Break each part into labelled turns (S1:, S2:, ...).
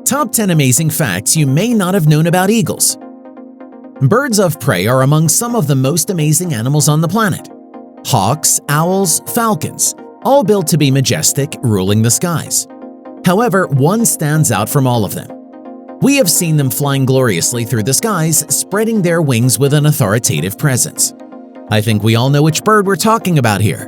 S1: Top 10 amazing facts you may not have known about eagles. Birds of prey are among some of the most amazing animals on the planet. Hawks, owls, falcons, all built to be majestic, ruling the skies. However, one stands out from all of them. We have seen them flying gloriously through the skies, spreading their wings with an authoritative presence. I think we all know which bird we're talking about here.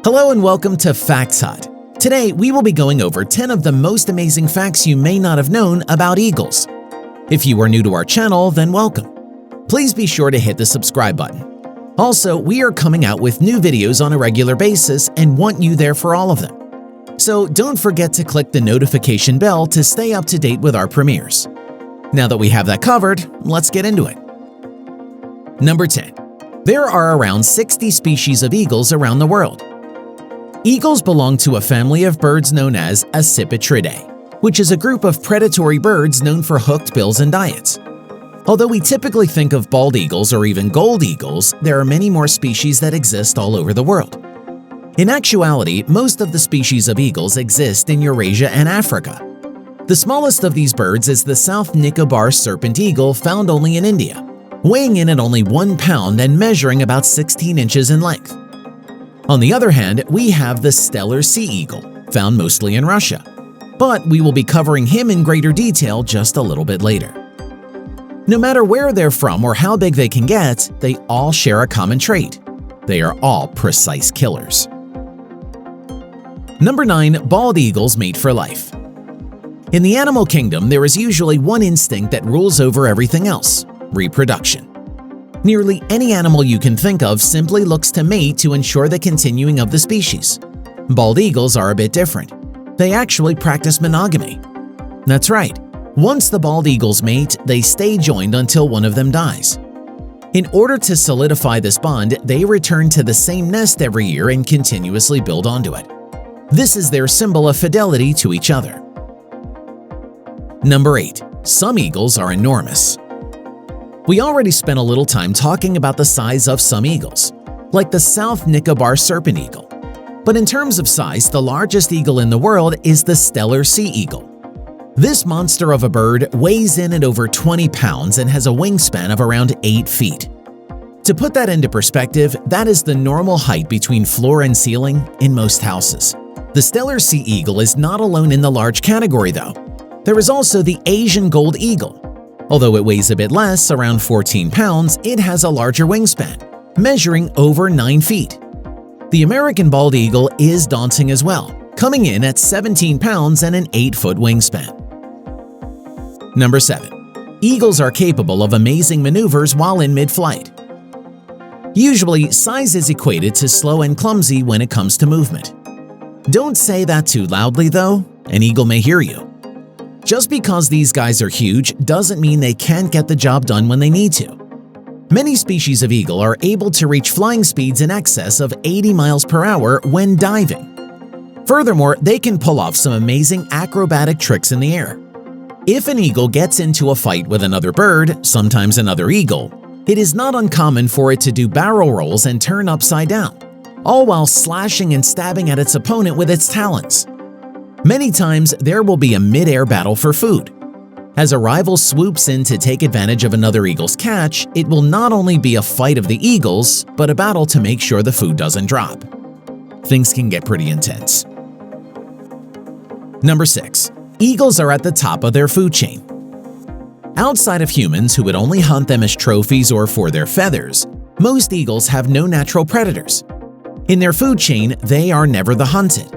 S1: Hello and welcome to Facts Hut. Today, we will be going over 10 of the most amazing facts you may not have known about eagles. If you are new to our channel, then welcome. Please be sure to hit the subscribe button. Also, we are coming out with new videos on a regular basis and want you there for all of them. So don't forget to click the notification bell to stay up to date with our premieres. Now that we have that covered, let's get into it. Number 10. There are around 60 species of eagles around the world. Eagles belong to a family of birds known as Accipitridae, which is a group of predatory birds known for hooked bills and diets. Although we typically think of bald eagles or even gold eagles, there are many more species that exist all over the world. In actuality, most of the species of eagles exist in Eurasia and Africa. The smallest of these birds is the South Nicobar serpent eagle, found only in India, weighing in at only 1 pound and measuring about 16 inches in length. On the other hand, we have the stellar sea eagle, found mostly in Russia, but we will be covering him in greater detail just a little bit later. No matter where they're from or how big they can get, they all share a common trait. They are all precise killers. Number 9. Bald eagles mate for life. In the animal kingdom, there is usually one instinct that rules over everything else: reproduction. Nearly any animal you can think of simply looks to mate to ensure the continuing of the species. Bald eagles are a bit different. They actually practice monogamy. That's right. Once the bald eagles mate, they stay joined until one of them dies. In order to solidify this bond, they return to the same nest every year and continuously build onto it. This is their symbol of fidelity to each other. Number 8. Some eagles are enormous. We already spent a little time talking about the size of some eagles, like the South Nicobar serpent eagle. But in terms of size, the largest eagle in the world is the stellar sea eagle. This monster of a bird weighs in at over 20 pounds and has a wingspan of around 8 feet. To put that into perspective, that is the normal height between floor and ceiling in most houses. The stellar sea eagle is not alone in the large category though. There is also the Asian gold eagle. Although it weighs a bit less, around 14 pounds, it has a larger wingspan, measuring over 9 feet. The American bald eagle is daunting as well, coming in at 17 pounds and an 8-foot wingspan. Number 7. Eagles are capable of amazing maneuvers while in mid-flight. Usually, size is equated to slow and clumsy when it comes to movement. Don't say that too loudly though, an eagle may hear you. Just because these guys are huge doesn't mean they can't get the job done when they need to. Many species of eagle are able to reach flying speeds in excess of 80 miles per hour when diving. Furthermore, they can pull off some amazing acrobatic tricks in the air. If an eagle gets into a fight with another bird, sometimes another eagle, it is not uncommon for it to do barrel rolls and turn upside down, all while slashing and stabbing at its opponent with its talons. Many times, there will be a mid-air battle for food. As a rival swoops in to take advantage of another eagle's catch, it will not only be a fight of the eagles, but a battle to make sure the food doesn't drop. Things can get pretty intense. Number 6. Eagles are at the top of their food chain. Outside of humans who would only hunt them as trophies or for their feathers, most eagles have no natural predators. In their food chain, they are never the hunted.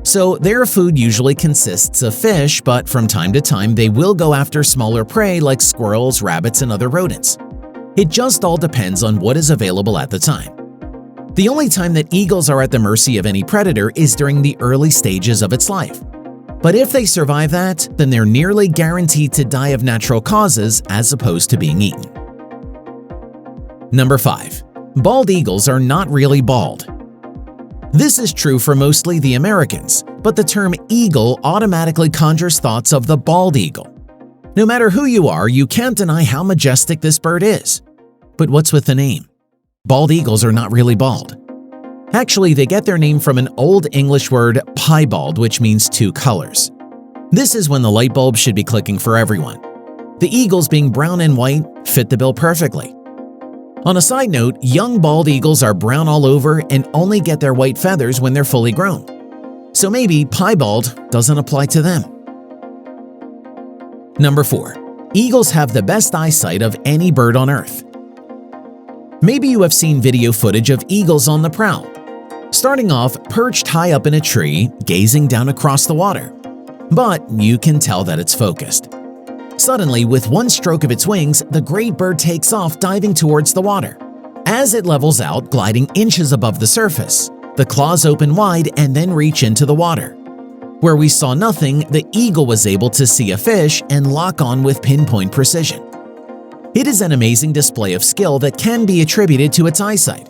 S1: So their food usually consists of fish, but from time to time they will go after smaller prey like squirrels, rabbits, and other rodents. It just all depends on what is available at the time. The only time that eagles are at the mercy of any predator is during the early stages of its life. But if they survive that, then they're nearly guaranteed to die of natural causes as opposed to being eaten. Number 5. Bald eagles are not really bald. This is true for mostly the Americans, but the term eagle automatically conjures thoughts of the bald eagle. No matter who you are, you can't deny how majestic this bird is. But what's with the name? Bald eagles are not really bald. Actually, they get their name from an Old English word piebald, which means two colors. This is when the light bulb should be clicking for everyone. The eagles, being brown and white, fit the bill perfectly. On a side note, young bald eagles are brown all over and only get their white feathers when they're fully grown. So maybe piebald doesn't apply to them. Number 4. Eagles have the best eyesight of any bird on Earth. Maybe you have seen video footage of eagles on the prowl, starting off perched high up in a tree, gazing down across the water. But you can tell that it's focused. Suddenly, with one stroke of its wings, the great bird takes off, diving towards the water. As it levels out, gliding inches above the surface, the claws open wide and then reach into the water. Where we saw nothing, the eagle was able to see a fish and lock on with pinpoint precision. It is an amazing display of skill that can be attributed to its eyesight.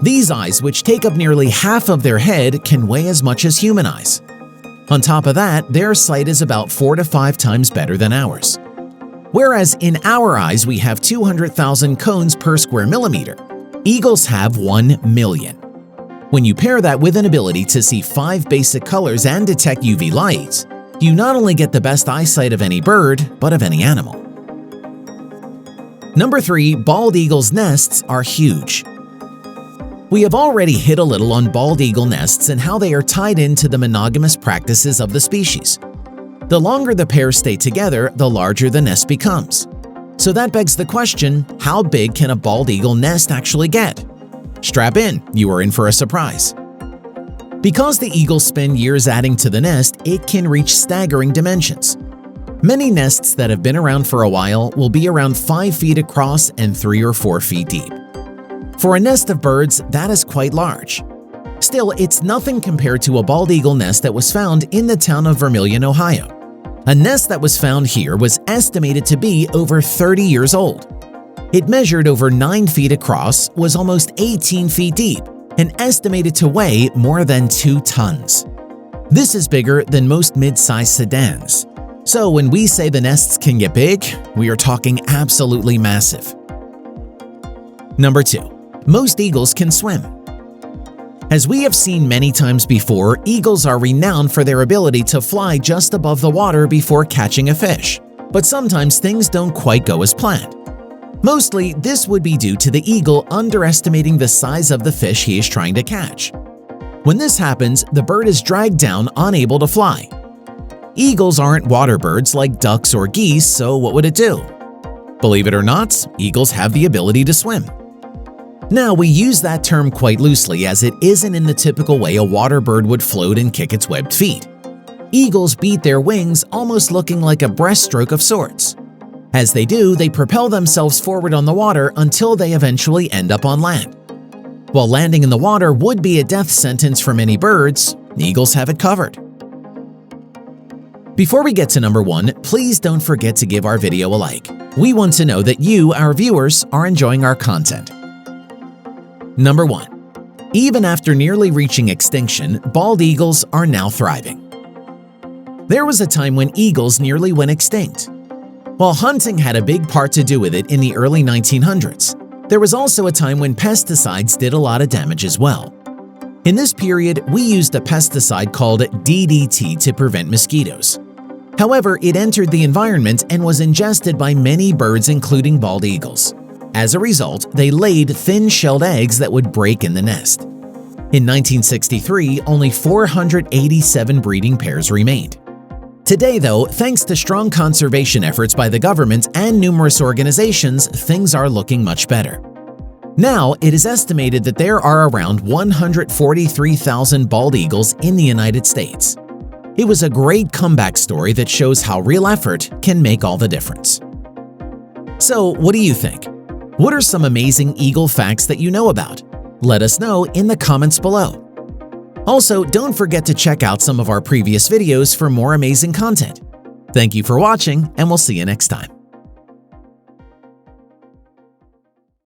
S1: These eyes, which take up nearly half of their head, can weigh as much as human eyes. On top of that, their sight is about 4 to 5 times better than ours. Whereas in our eyes we have 200,000 cones per square millimeter, eagles have 1 million. When you pair that with an ability to see 5 basic colors and detect UV lights, you not only get the best eyesight of any bird, but of any animal. Number 3. Bald eagles' nests are huge. We have already hit a little on bald eagle nests and how they are tied into the monogamous practices of the species. The longer the pairs stay together, the larger the nest becomes. So that begs the question, how big can a bald eagle nest actually get? Strap in, you are in for a surprise. Because the eagles spend years adding to the nest, it can reach staggering dimensions. Many nests that have been around for a while will be around 5 feet across and 3 or 4 feet deep. For a nest of birds, that is quite large. Still, it's nothing compared to a bald eagle nest that was found in the town of Vermilion, Ohio. A nest that was found here was estimated to be over 30 years old. It measured over 9 feet across, was almost 18 feet deep, and estimated to weigh more than 2 tons. This is bigger than most mid-sized sedans. So when we say the nests can get big, we are talking absolutely massive. Number 2. Most eagles can swim. As we have seen many times before, eagles are renowned for their ability to fly just above the water before catching a fish. But sometimes things don't quite go as planned. Mostly, this would be due to the eagle underestimating the size of the fish he is trying to catch. When this happens, the bird is dragged down, unable to fly. Eagles aren't water birds like ducks or geese, so what would it do? Believe it or not, eagles have the ability to swim. Now, we use that term quite loosely as it isn't in the typical way a water bird would float and kick its webbed feet. Eagles beat their wings, almost looking like a breaststroke of sorts. As they do, they propel themselves forward on the water until they eventually end up on land. While landing in the water would be a death sentence for many birds, eagles have it covered. Before we get to number 1, please don't forget to give our video a like. We want to know that you, our viewers, are enjoying our content. Number 1. Even after nearly reaching extinction, bald eagles are now thriving. There was a time when eagles nearly went extinct. While hunting had a big part to do with it in the early 1900s, there was also a time when pesticides did a lot of damage as well. In this period, we used a pesticide called DDT to prevent mosquitoes. However, it entered the environment and was ingested by many birds, including bald eagles. As a result, they laid thin-shelled eggs that would break in the nest. In 1963, only 487 breeding pairs remained. Today, though, thanks to strong conservation efforts by the government and numerous organizations, things are looking much better. Now, it is estimated that there are around 143,000 bald eagles in the United States. It was a great comeback story that shows how real effort can make all the difference. So, what do you think? What are some amazing eagle facts that you know about? Let us know in the comments below. Also, don't forget to check out some of our previous videos for more amazing content. Thank you for watching, and we'll see you next time.